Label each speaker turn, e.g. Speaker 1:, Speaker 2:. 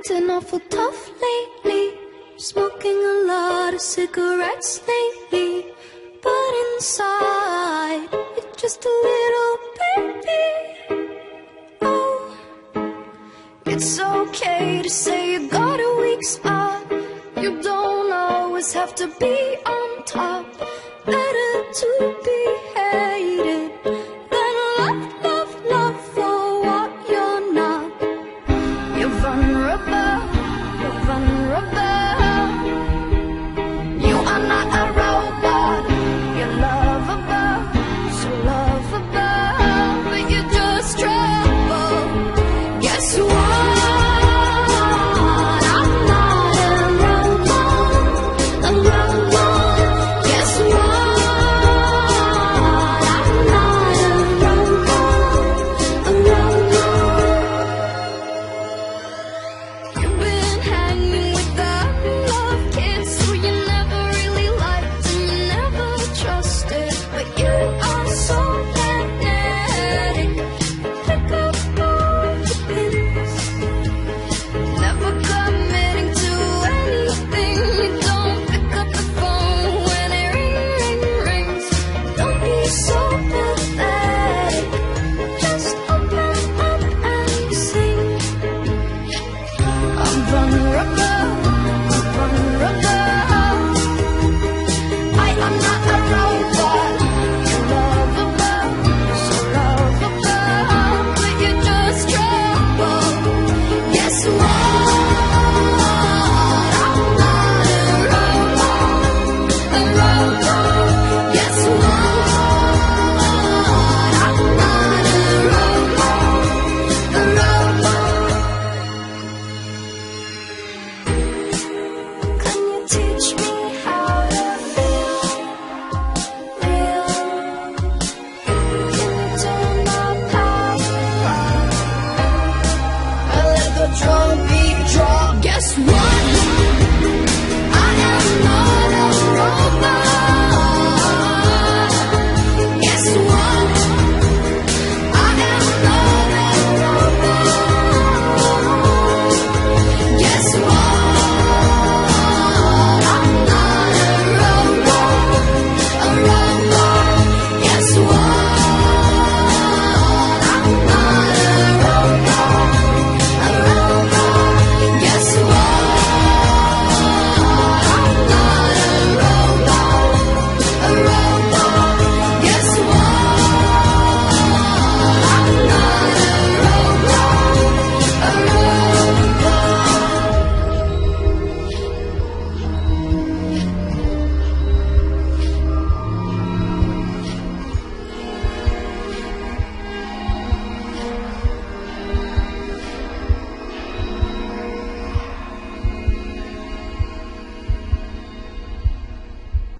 Speaker 1: Acting awful tough lately, smoking a lot of cigarettes lately, but inside, you're just a little baby. Oh, it's okay to say you got a weak spot. You don't always have to be on top. Better to